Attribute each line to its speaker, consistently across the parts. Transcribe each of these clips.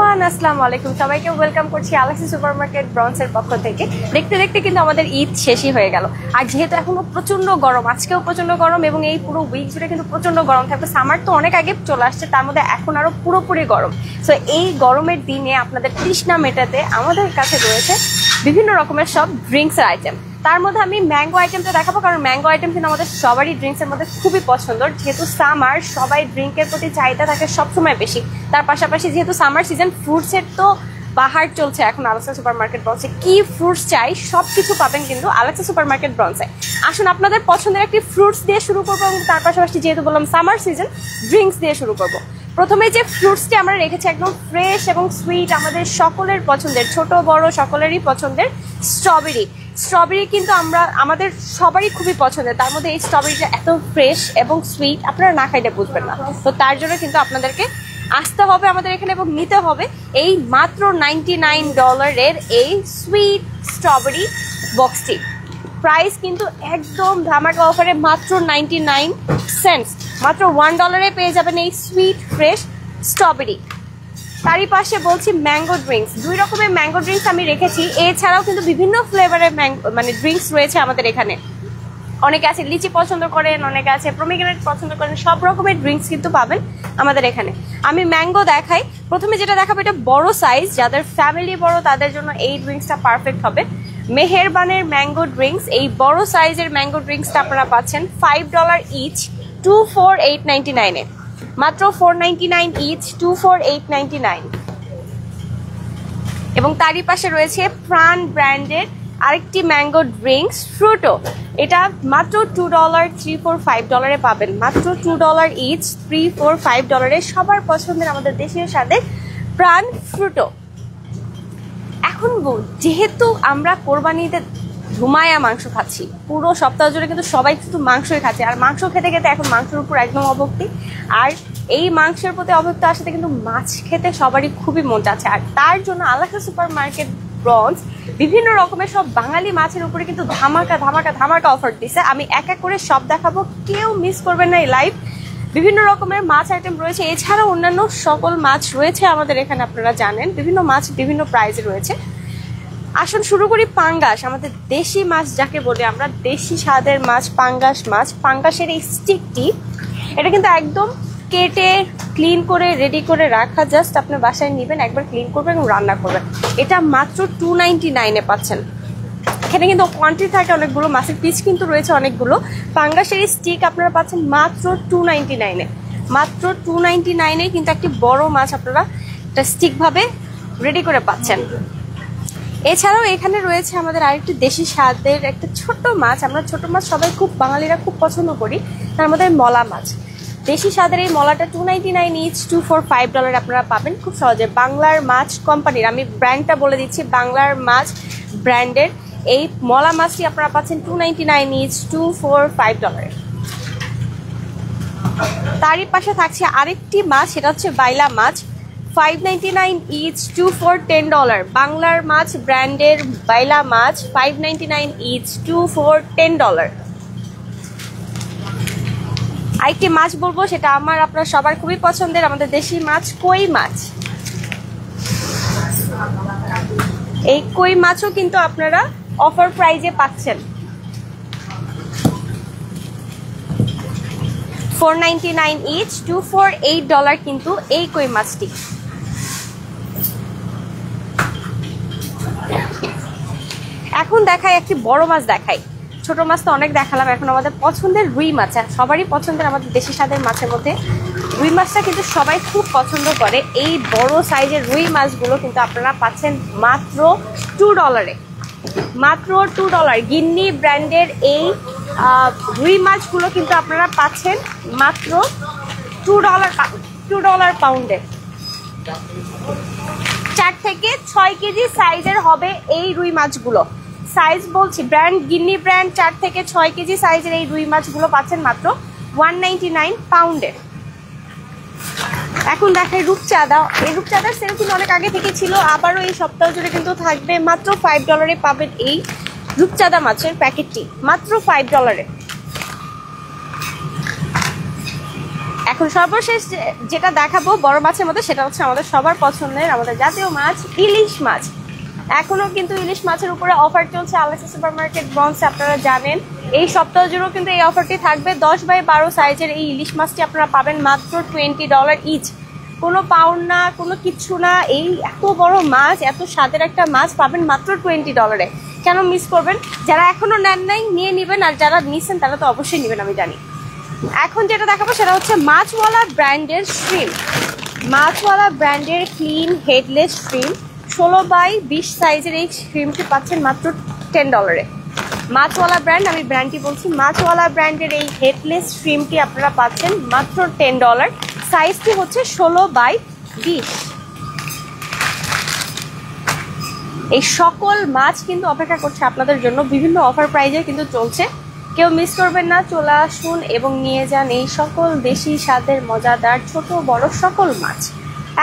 Speaker 1: Everyone, আসসালামু আলাইকুম। সবাইকে ওয়েলকাম করছি আলেক্সি সুপারমার্কেট ব্রন্সের পক্ষ থেকে। দেখতে দেখতে কিন্তু আমাদের ঈদ শেষই হয়ে গেল। আর যেহেতু এখনো প্রচন্ড গরম, আজকেও প্রচন্ড গরম এবং এই পুরো উইক জুড়ে কিন্তু প্রচন্ড গরম থাকবে। সামার তো অনেক আগে চলে আসছে, তার মধ্যে এখন আরো পুরোপুরি গরম। সো এই গরমের দিনে আপনাদের তৃষ্ণা মেটাতে আমাদের কাছে রয়েছে বিভিন্ন রকমের সব ড্রিঙ্কসের আইটেম। তার মধ্যে আমি ম্যাঙ্গো আইটেমটা দেখাবো, কারণ ম্যাঙ্গো আইটেম কিন্তু আমাদের সবারই ড্রিঙ্কসের মধ্যে খুবই পছন্দ। যেহেতু সামার, সবাই ড্রিঙ্কের প্রতি চাহিদা থাকে সবসময় বেশি। তার পাশাপাশি যেহেতু সামার সিজন, ফ্রুটসের তো বাহার চলছে এখন আলেক্সা সুপারমার্কেট ব্রন্সে। কি ফ্রুটস চাই সব কিছু পাবেন কিন্তু আলেক্সা সুপারমার্কেট ব্রন্সে। আসুন আপনাদের পছন্দের একটি ফ্রুটস দিয়ে শুরু করবো, এবং তার পাশাপাশি যেহেতু বললাম সামার সিজন, ড্রিঙ্কস দিয়ে শুরু করবো। প্রথমে যে ফ্রুটসটি আমরা রেখেছি একদম ফ্রেশ এবং সুইট, আমাদের সকলের পছন্দের, ছোট বড় সকলেরই পছন্দের স্ট্রবেরি। স্ট্রবেরি কিন্তু আমাদের সবারই খুবই পছন্দের। তার মধ্যে এই স্ট্রবেরিটা এত ফ্রেশ এবং সুইট, আপনারা না খাইলে বুঝবেন না। তো তার জন্য কিন্তু আপনাদেরকে আসতে হবে আমাদের এখানে এবং নিতে হবে এই মাত্র $99 এই সুইট স্ট্রবেরি বক্সটি। প্রাইস কিন্তু একদম ধামাকা অফারে, মাত্র 99 সেন্টস, মাত্র $1 পেয়ে যাবেন এই সুইট ফ্রেশ স্ট্রবেরি। তারই পাশে বলছি ম্যাঙ্গো ড্রিঙ্কস। দুই রকমের ম্যাঙ্গো ড্রিঙ্কস আমি রেখেছি। এছাড়াও কিন্তু বিভিন্ন ফ্লেভারের ড্রিঙ্কস রয়েছে আমাদের এখানে। অনেকে আছে লিচি পছন্দ করেন, অনেকে আছে প্রমিগ্রেনেট পছন্দ করেন, সব রকমের ড্রিঙ্কস কিন্তু পাবেন আমাদের এখানে। আমি ম্যাঙ্গো দেখাই। প্রথমে যেটা দেখাবো এটা বড় সাইজ, যাদের ফ্যামিলি বড় তাদের জন্য এই ড্রিঙ্কসটা পারফেক্ট হবে। মেহেরবানের ম্যাঙ্গো ড্রিঙ্কস, এই বড় সাইজের ম্যাঙ্গো ড্রিঙ্কসটা আপনারা পাচ্ছেন $5 ইচ, 24899 এ। মাত্র $4.99 ইচ, 24899। এবং তারই পাশে রয়েছে প্রাণ ব্র্যান্ডের আরেকটি ম্যাঙ্গো ড্রিঙ্কস ফ্রুটো। এটা মাত্র $2, $345 পাবেন। মাত্র $2 ইচ, $345 সবার পছন্দের আমাদের দেশীয় স্বাদের প্রাণ ফ্রুটো। এখন যেহেতু আমরা কোরবানিতে ধুমায়া মাংস খাচ্ছি, পুরো সপ্তাহ জুড়ে কিন্তু সবাই কিন্তু মাংসই খাচ্ছে। আর মাংস খেতে খেতে এখন মাংসের উপর একদম অভক্তি। আর এই মাংসের প্রতি অভক্তি আসাতে কিন্তু মাছ খেতে সবারই খুবই মন চাচ্ছে। আর তার জন্য আলেক্সা সুপারমার্কেট ব্রন্স বিভিন্ন রকমের সব বাঙালি মাছের উপরে কিন্তু ধামাকা ধামাকা ধামাকা অফার দিচ্ছে। আমি এক এক করে সব দেখাবো, কেউ মিস করবেন না এই লাইভ। বিভিন্ন রকমের মাছ আইটেম রয়েছে, এছাড়াও অন্যান্য সকল মাছ রয়েছে আমাদের এখানে। আপনারা জানেন বিভিন্ন মাছ বিভিন্ন প্রাইসে রয়েছে। আসুন শুরু করি পাঙ্গাস, আমাদের দেশি মাছ যাকে বলি আমরা, দেশি স্বাদের মাছ পাঙ্গাস মাছ। পাঙ্গাসের এই স্টিকটি, এটা কিন্তু একদম কেটে ক্লিন করে রেডি করে রাখা, জাস্ট আপনি বাসায় নেবেন, একবার ক্লিন করবেন এবং রান্না করবেন। এটা মাত্র $299 এ পাচ্ছেন। এখানে কিন্তু কোয়ান্টিটি থাকে অনেকগুলো, মাছের পিস কিন্তু রয়েছে অনেকগুলো। পাঙ্গাসের এই স্টিক আপনারা পাচ্ছেন মাত্র $299 এ। মাত্র $299 এ কিন্তু একটি বড় মাছ আপনারা একটা স্টিক ভাবে রেডি করে পাচ্ছেন। এছাড়াও এখানে রয়েছে আমাদের আরেকটি দেশি স্বাদের একটা ছোট মাছ। আমরা ছোট মাছ সবাই খুব, বাঙালিরা খুব পছন্দ করি। তার মধ্যে মলা মাছ, দেশি স্বাদের এই মলাটা $299 ইচ, $245 আপনারা পাবেন খুব সহজে। বাংলার মাছ কোম্পানির, আমি ব্র্যান্ডটা বলে দিচ্ছি, বাংলার মাছ ব্র্যান্ডের এই মলা মাছটি আপনারা পাচ্ছেন $299 ইচ, $245। তারই পাশে থাকছে আরেকটি মাছ, সেটা হচ্ছে বাইলা মাছ, $5.99 ইচ, $210। বাংলার মাছ ব্র্যান্ডের বাইলা মাছ $5.99 ইচ, $210। আরেকটি মাছ বলবো, সেটা আপনার সবার খুবই পছন্দের, আমাদের দেশি মাছ কই মাছ। এই কই মাছও কিন্তু আপনারা অফার প্রাইজে পাচ্ছেন। $4.99 ইচ, $248 কিন্তু এই কই মাছটি। এখন দেখাই একটি বড় মাছ দেখাই। ছোট মাছ তো অনেক দেখালাম, এখন আমাদের পছন্দের রুই মাছ। সবারই পছন্দের আমাদের দেশি স্বাদের মাছের মধ্যে রুই মাছটা কিন্তু সবাই খুব পছন্দ করে। এই বড় সাইজের রুই মাছগুলো কিন্তু আপনারা পাচ্ছেন মাত্র $2 এ। মাত্র $2। গিন্নি ব্র্যান্ডের এই রুই মাছগুলো কিন্তু আপনারা পাচ্ছেন মাত্র $2 পাউন্ডে। 4 থেকে 6 কেজি সাইজের হবে এই রুই মাছগুলো। সাইজ বলছি ব্র্যান্ড গিন্নি ব্র্যান্ড, 4 থেকে 6 কেজি সাইজের এই রুই মাছগুলো পাচ্ছেন মাত্র $199 পাউন্ডে। এখন দেখাই রূপচাঁদা। এই রূপচাঁদার সেল কিন্তু অনেক আগে থেকে ছিল, আবারও এই সপ্তাহ জুড়ে কিন্তু থাকবে। মাত্র $5 এ পাবেন এই রূপচাঁদা মাছের প্যাকেটটি, মাত্র $5 এ। এখন সর্বশেষ যেটা দেখাবো বড় মাছের মধ্যে, সেটা হচ্ছে আমাদের সবার পছন্দের আমাদের জাতীয় মাছ ইলিশ মাছ। এখনো কিন্তু ইলিশ মাছের উপরে অফার চলছে আলেক্সি সুপারমার্কেট ব্রন্সে, আপনারা জানেন। এই সপ্তাহ জুড়েও কিন্তু এই অফারটি থাকবে। 10x12 সাইজের এই ইলিশ মাছটি আপনারা পাবেন মাত্র $20 ইচ। কোনো পাউন্ড না, কোনো কিচ্ছু না, এই এত বড় মাছ, এত স্বাদের একটা মাছ পাবেন মাত্র $20। কেন মিস করবেন? যারা এখনো নেন নাই নিয়ে নেবেন, আর যারা নিচ্ছেন তারা তো অবশ্যই নেবেন, আমি জানি। এখন যেটা দেখাবো সেটা হচ্ছে মাছওয়ালা ব্র্যান্ডের শ্রিম। মাছওয়ালা ব্র্যান্ডের ক্লিন হেডলেস শ্রিম 16x20 সাইজের এই শ্রিমটি পাচ্ছেন মাত্র $10। মাছওয়ালা ব্র্যান্ড, আমি ব্র্যান্ডটি বলছি, মাছওয়ালা ব্র্যান্ডের এই হেডলেস শ্রিমটি আপনারা পাচ্ছেন মাত্র $10। সাইজটি হচ্ছে 16x20। এই সকল মাছ কিন্তু অপেক্ষা করছে আপনাদের জন্য, বিভিন্ন অফার প্রাইজে কিন্তু চলছে। কেউ মিস করবেন না, চলে আসুন এবং নিয়ে যান এই সকল দেশি স্বাদের মজাদার ছোট বড় সকল মাছ।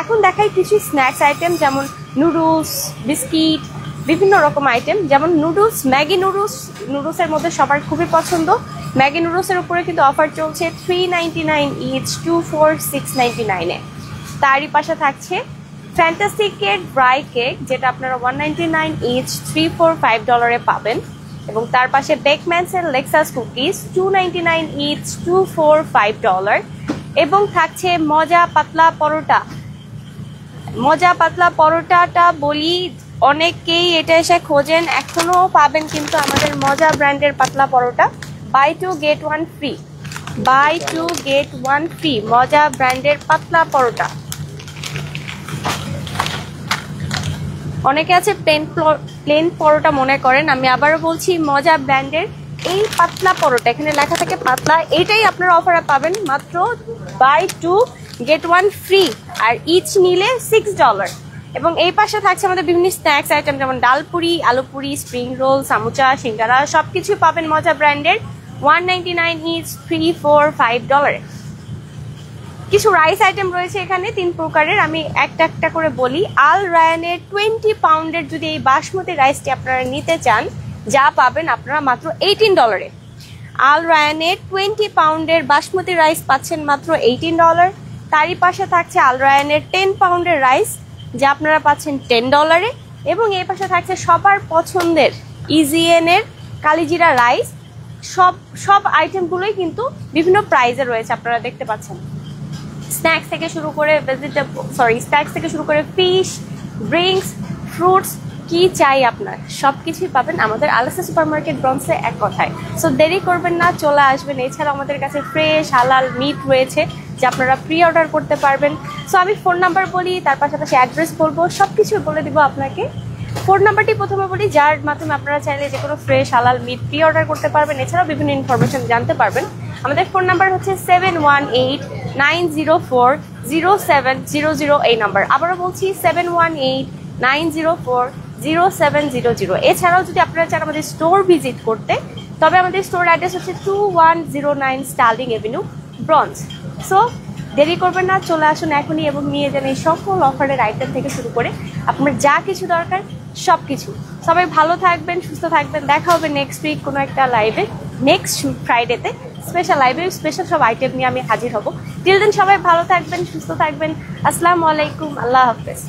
Speaker 1: এখন দেখাই কিছু স্ন্যাক্স আইটেম, যেমন নুডলস, বিস্কিট, বিভিন্ন রকম আইটেম। যেমন নুডলস, ম্যাগি নুডলসের মধ্যে সবার খুবই পছন্দ। ম্যাগি নুডলসের উপরে কিন্তু অফার চলছে $3.99 ইচ, 2 for $6.99-এ। তারই পাশে থাকছে ফ্যান্টাস্টিকের ড্রাই কেক, যেটা আপনারা $1.99 ইচ, 3 for $5-এ পাবেন। এবং তার পাশে বেকম্যানসের লেক্সাস কুকিজ, $2.99 ইচ, 2 for $5। এবং থাকছে মজা পাতলা পরোটা। মজা পাতলা পরোটাটা বলি, অনেকেই এটা এসে খোঁজেন, এখনো পাবেন কিন্তু আমাদের মজা ব্র্যান্ডের পাতলা পরোটা, buy 2 get 1 free, buy 2 get 1 free, মজা ব্র্যান্ডের পাতলা পরোটা। অনেকে আছে প্লেন পরোটা মনে করেন, আমি আবারও বলছি মজা ব্র্যান্ডের এই পাতলা পরোটা, এখানে লেখা থাকে পাতলা, এটাই আপনারা অফারে পাবেন মাত্র buy 2 get 1 free, আর ইচ নিলে $6। এবং এই পাশে থাকছে আমাদের বিভিন্ন স্ন্যাক্স আইটেম, যেমন ডালপুরি, আলুপুরি, স্প্রিং রোল, সামুচা, সিঙ্গারা, সবকিছু পাবেন মজা ব্র্যান্ডের $1.99 ইচ, 3 for $5। কিছু রাইস আইটেম রয়েছে এখানে 3 প্রকারের, আমি একটা একটা করে বলি। আল রায়ানের 20 পাউন্ডের যদি এই বাসমতি রাইসটি আপনারা নিতে চান, যা পাবেন আপনারা মাত্র $18-এ। আল রায়ানের 20 পাউন্ডের বাসমতি রাইস পাচ্ছেন মাত্র $18। তারই পাশে থাকছে আল রায়ানের 10 পাউন্ডের রাইস, যা আপনারা পাচ্ছেন $10-এ। এবং এই পাশে থাকছে সবার পছন্দের ইজিএনের কালিজিরা রাইস। সব আইটেমগুলোই কিন্তু বিভিন্ন প্রাইজে রয়েছে, আপনারা দেখতে পাচ্ছেন। স্ন্যাক্স থেকে শুরু করে স্ন্যাক্স থেকে শুরু করে ফিশ, ড্রিঙ্কস, ফ্রুটস, কি চাই আপনার সবকিছুই পাবেন আমাদের আলেক্সি সুপারমার্কেট ব্রন্সে, এক কথায়। সো দেরি করবেন না, চলে আসবেন। এছাড়া আমাদের কাছে ফ্রেশ হালাল মিট রয়েছে, যে আপনারা প্রি অর্ডার করতে পারবেন। সো আমি ফোন নাম্বার বলি, তার পাশাপাশি অ্যাড্রেস বলবো, সবকিছু বলে দিব আপনাকে। ফোন নাম্বারটি প্রথমে বলি, যার মাধ্যমে আপনারা চাইলে যে কোনো ফ্রেশ হালাল মিট প্রি অর্ডার করতে পারবেন, এছাড়াও বিভিন্ন ইনফরমেশন জানতে পারবেন। আমাদের ফোন নাম্বার হচ্ছে 718-904-0700, এই নাম্বার। আবারও বলছি 718-904-0700। এছাড়াও যদি আপনারা চান আমাদের স্টোর ভিজিট করতে, তবে আমাদের স্টোর অ্যাড্রেস হচ্ছে 2109 স্টার্লিং এভিনিউ, ব্রন্স। সো দেরি করবেন না, চলে আসুন এখনই এবং নিয়ে যান এই সকল অফারের আইটেম থেকে শুরু করে আপনার যা কিছু দরকার সব কিছু। সবাই ভালো থাকবেন, সুস্থ থাকবেন। দেখা হবে নেক্সট উইক কোনো একটা লাইভে, নেক্সট ফ্রাইডেতে স্পেশাল লাইভে স্পেশাল সব আইটেম নিয়ে আমি হাজির হব। টিল দেন সবাই ভালো থাকবেন, সুস্থ থাকবেন। আসসালামু আলাইকুম, আল্লাহ হাফেজ।